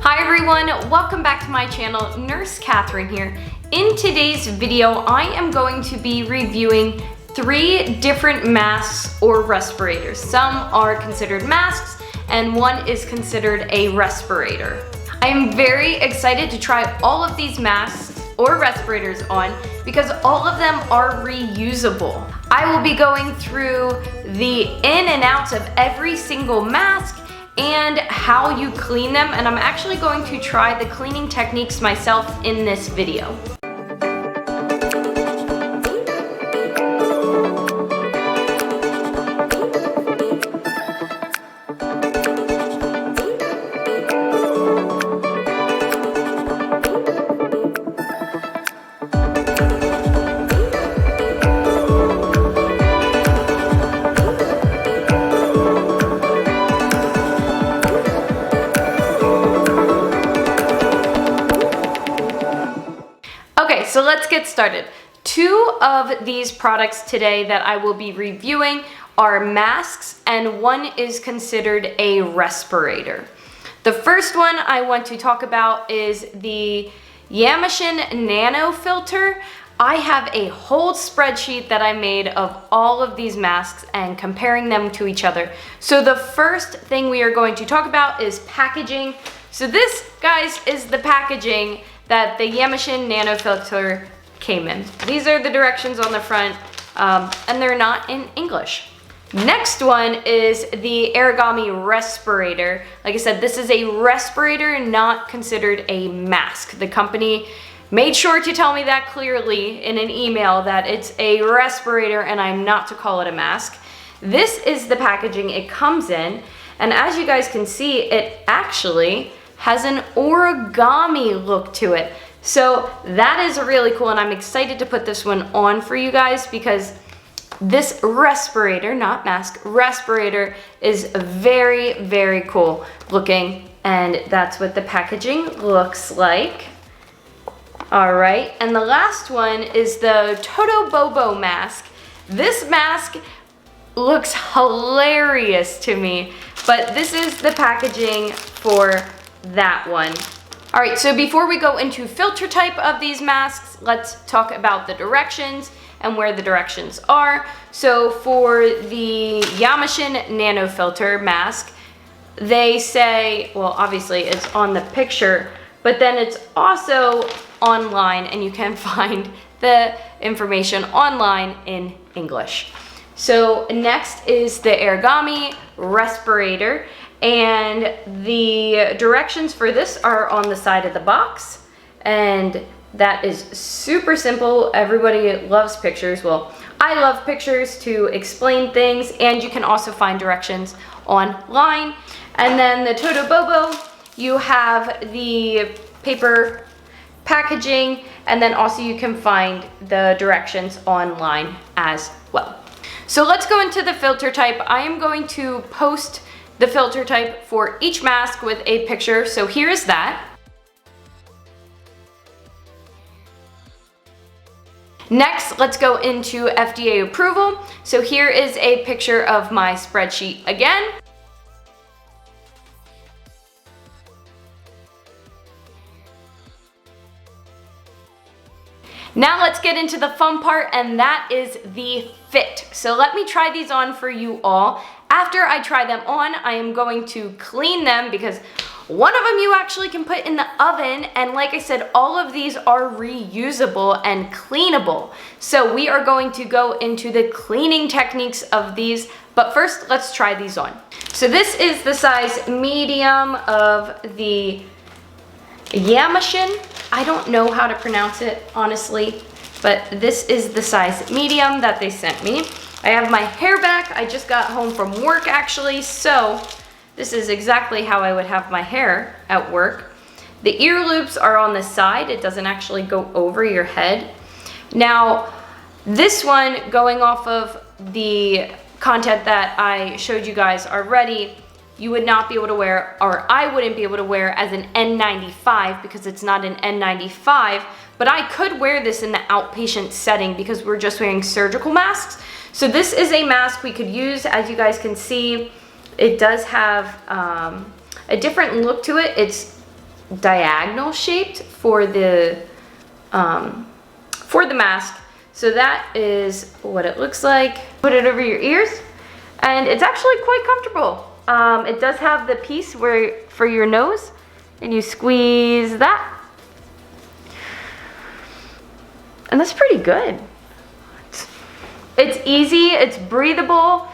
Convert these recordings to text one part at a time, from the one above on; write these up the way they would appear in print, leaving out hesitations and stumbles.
Hi everyone, welcome back to my channel. Nurse Katherine here. In today's video, I am going to be reviewing 3 different masks or respirators. Some are considered masks and one is considered a respirator. I am very excited to try all of these masks or respirators on because all of them are reusable. I will be going through the in and outs of every single mask and how you clean them, and I'm actually going to try the cleaning techniques myself in this video. Okay, so let's get started. 2 of these products today that I will be reviewing are masks, and one is considered a respirator. The first one I want to talk about is the Yamashin Nano filter. I have a whole spreadsheet that I made of all of these masks and comparing them to each other. So the first thing we are going to talk about is packaging. So this, guys, is the packaging that the Yamashin Nano filter came in. These are the directions on the front, and they're not in English. Next one is the Airgami Respirator. Like I said, this is a respirator, not considered a mask. The company made sure to tell me that clearly in an email that it's a respirator and I'm not to call it a mask. This is the packaging it comes in, and as you guys can see, it actually has an origami look to it. So that is really cool, and I'm excited to put this one on for you guys because this respirator, not mask, respirator is very, very cool looking, and that's what the packaging looks like. All right, and the last one is the Totobobo Mask. This mask looks hilarious to me, but this is the packaging for that one. All right, so before we go into filter type of these masks, let's talk about the directions and where the directions are. So for the Yamashin Nano filter mask, they say, well, obviously it's on the picture, but then it's also online and you can find the information online in English. So next is the Airgami Respirator, and the directions for this are on the side of the box, and that is super simple. Everybody loves pictures. Well, I love pictures to explain things, and you can also find directions online. And then the Totobobo, you have the paper packaging, and then also you can find the directions online as well. So let's go into the filter type. I am going to post the filter type for each mask with a picture. So here is that. Next, let's go into FDA approval. So here is a picture of my spreadsheet again. Now let's get into the fun part, and that is the fit. So let me try these on for you all. After I try them on, I am going to clean them because one of them you actually can put in the oven, and like I said, all of these are reusable and cleanable. So we are going to go into the cleaning techniques of these, but first let's try these on. So this is the size medium of the Yamashin. I don't know how to pronounce it, honestly, but this is the size medium that they sent me. I have my hair back. I just got home from work, actually, so this is exactly how I would have my hair at work. The ear loops are on the side. It doesn't actually go over your head. Now, this one, going off of the content that I showed you guys already, you would not be able to wear, or I wouldn't be able to wear as an N95 because it's not an N95, but I could wear this in the outpatient setting because we're just wearing surgical masks. So this is a mask we could use. As you guys can see, it does have a different look to it. It's diagonal shaped for the mask. So that is what it looks like. Put it over your ears, and it's actually quite comfortable. It does have the piece for your nose, and you squeeze that. And that's pretty good. It's easy, it's breathable.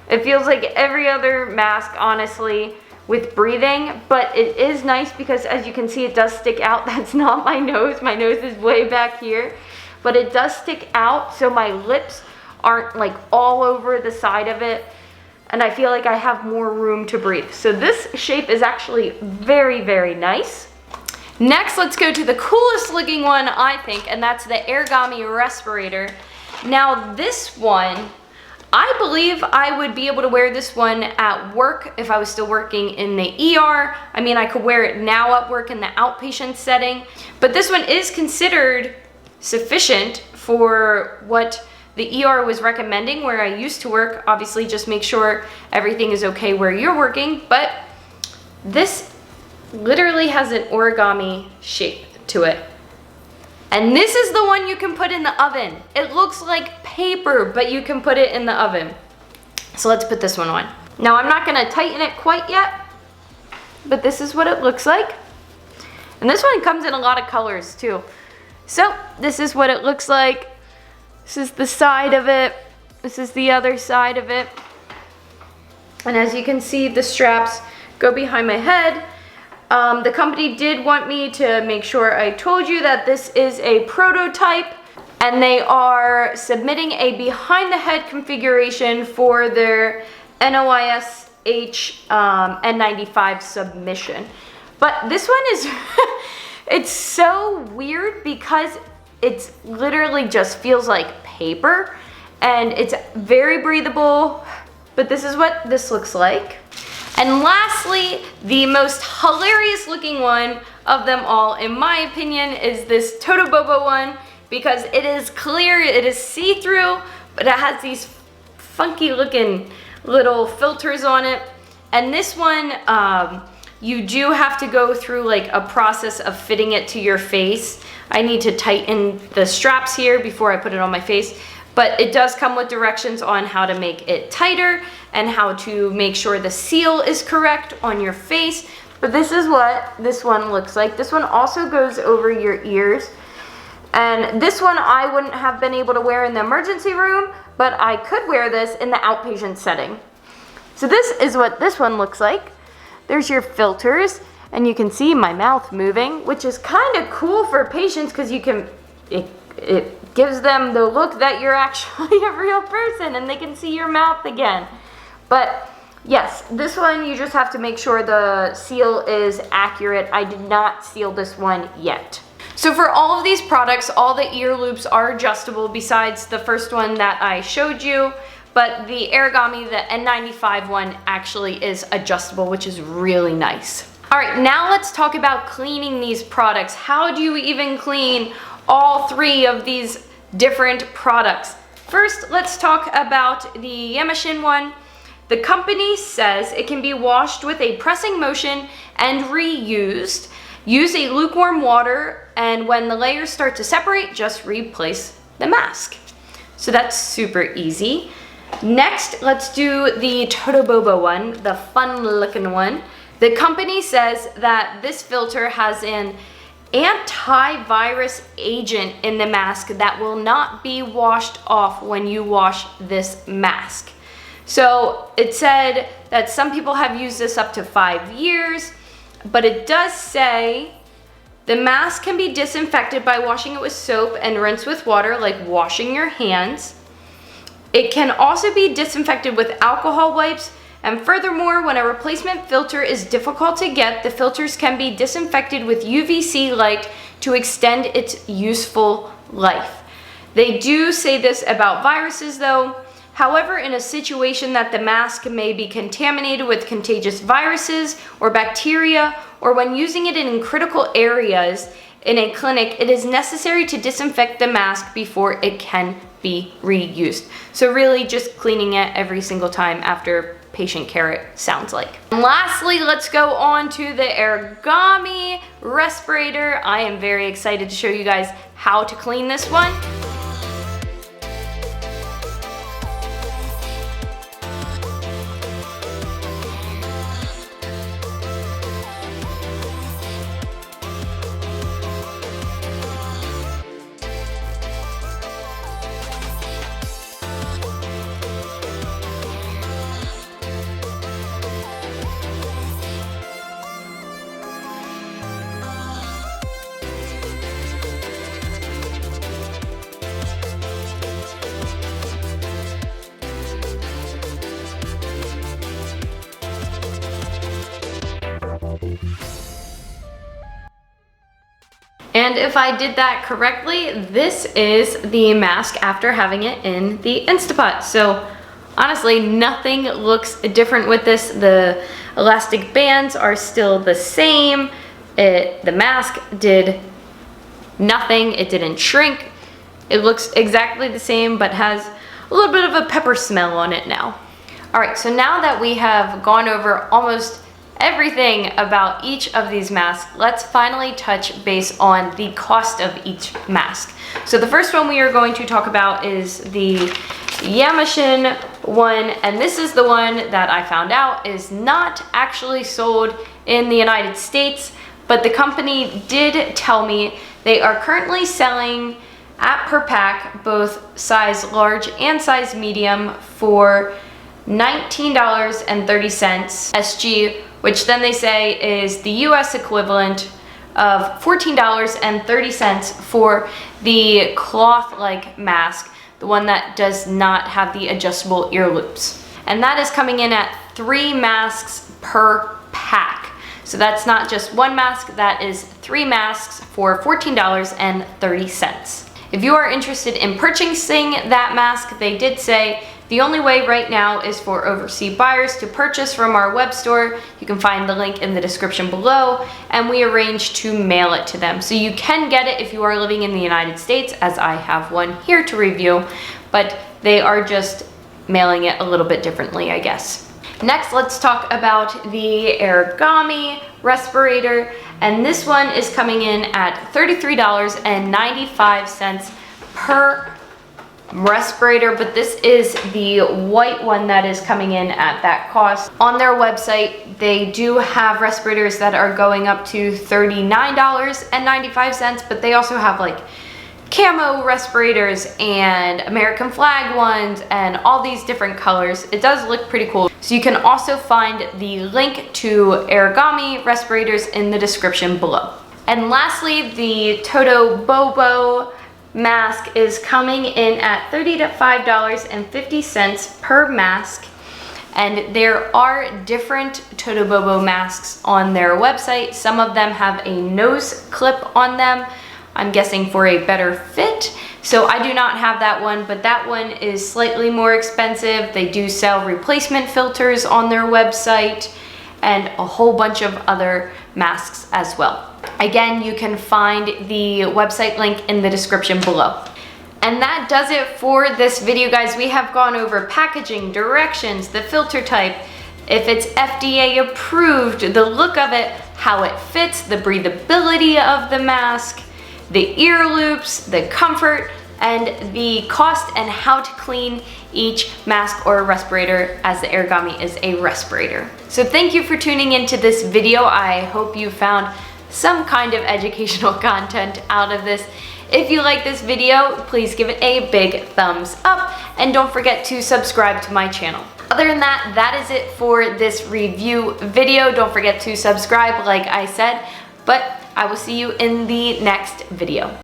It feels like every other mask, honestly, with breathing, but it is nice because, as you can see, it does stick out. That's not my nose. My nose is way back here, but it does stick out, so my lips aren't like all over the side of it, and I feel like I have more room to breathe. So this shape is actually very, very nice. Next, let's go to the coolest looking one, I think, and that's the Airgami Respirator. Now this one, I believe I would be able to wear this one at work if I was still working in the ER. I mean, I could wear it now at work in the outpatient setting, but this one is considered sufficient for what the ER was recommending where I used to work. Obviously, just make sure everything is okay where you're working, but this literally has an origami shape to it. And this is the one you can put in the oven. It looks like paper, but you can put it in the oven. So let's put this one on. Now I'm not gonna tighten it quite yet, but this is what it looks like. And this one comes in a lot of colors too. So this is what it looks like. This is the side of it. This is the other side of it. And as you can see, the straps go behind my head. The company did want me to make sure I told you that this is a prototype, and they are submitting a behind the head configuration for their NOISH N95 submission. But this one is, it's so weird because it's literally just feels like paper, and it's very breathable, but this is what this looks like. And lastly, the most hilarious looking one of them all, in my opinion, is this Totobobo one, because it is clear, it is see-through, but it has these funky looking little filters on it. And this one, you do have to go through like a process of fitting it to your face. I need to tighten the straps here before I put it on my face, but it does come with directions on how to make it tighter and how to make sure the seal is correct on your face. But this is what this one looks like. This one also goes over your ears. And this one I wouldn't have been able to wear in the emergency room, but I could wear this in the outpatient setting. So this is what this one looks like. There's your filters, and you can see my mouth moving, which is kind of cool for patients because you can, it gives them the look that you're actually a real person and they can see your mouth again. But yes, this one you just have to make sure the seal is accurate. I did not seal this one yet. So for all of these products, all the ear loops are adjustable besides the first one that I showed you. But the Ergomi, the N95 one, actually is adjustable, which is really nice. All right, now let's talk about cleaning these products. How do you even clean all three of these different products? First, let's talk about the Yamashin one. The company says it can be washed with a pressing motion and reused. Use a lukewarm water, and when the layers start to separate, just replace the mask. So that's super easy. Next, let's do the Totobobo one, the fun looking one. The company says that this filter has an antivirus agent in the mask that will not be washed off when you wash this mask. So it said that some people have used this up to 5 years, but it does say the mask can be disinfected by washing it with soap and rinse with water, like washing your hands. It can also be disinfected with alcohol wipes, and furthermore, when a replacement filter is difficult to get, the filters can be disinfected with UVC light to extend its useful life. They do say this about viruses though. However, in a situation that the mask may be contaminated with contagious viruses or bacteria, or when using it in critical areas in a clinic, it is necessary to disinfect the mask before it can be reused. So really just cleaning it every single time after patient care sounds like. And lastly, let's go on to the Airgami Respirator. I am very excited to show you guys how to clean this one. And if I did that correctly, this is the mask after having it in the Instapot. So honestly, nothing looks different with this. The elastic bands are still the same. The mask did nothing. It didn't shrink. It looks exactly the same, but has a little bit of a pepper smell on it now. All right, so now that we have gone over almost everything about each of these masks, let's finally touch base on the cost of each mask. So the first one we are going to talk about is the Yamashin one, and this is the one that I found out is not actually sold in the United States, but the company did tell me they are currently selling at per pack both size large and size medium for $19.30 SG, which then they say is the US equivalent of $14.30 for the cloth-like mask, the one that does not have the adjustable ear loops. And that is coming in at 3 masks per pack. So that's not just one mask, that is 3 masks for $14.30. If you are interested in purchasing that mask, they did say the only way right now is for overseas buyers to purchase from our web store. You can find the link in the description below, and we arrange to mail it to them. So you can get it if you are living in the United States, as I have one here to review, but they are just mailing it a little bit differently, I guess. Next, let's talk about the Airgami Respirator, and this one is coming in at $33.95 per respirator, but this is the white one that is coming in at that cost. On their website, they do have respirators that are going up to $39.95, but they also have like camo respirators and American flag ones and all these different colors. It does look pretty cool. So you can also find the link to Airgami respirators in the description below. And lastly, the Totobobo Mask is coming in at $35.50 per mask. And there are different Totobobo masks on their website. Some of them have a nose clip on them, I'm guessing for a better fit. So I do not have that one, but that one is slightly more expensive. They do sell replacement filters on their website and a whole bunch of other masks as well. Again, you can find the website link in the description below. And that does it for this video, guys. We have gone over packaging, directions, the filter type, if it's FDA approved, the look of it, how it fits, the breathability of the mask, the ear loops, the comfort, and the cost and how to clean each mask or respirator, as the Airgami is a respirator. So thank you for tuning into this video. I hope you found some kind of educational content out of this. If you like this video, please give it a big thumbs up and don't forget to subscribe to my channel. Other than that, that is it for this review video. Don't forget to subscribe like I said, but I will see you in the next video.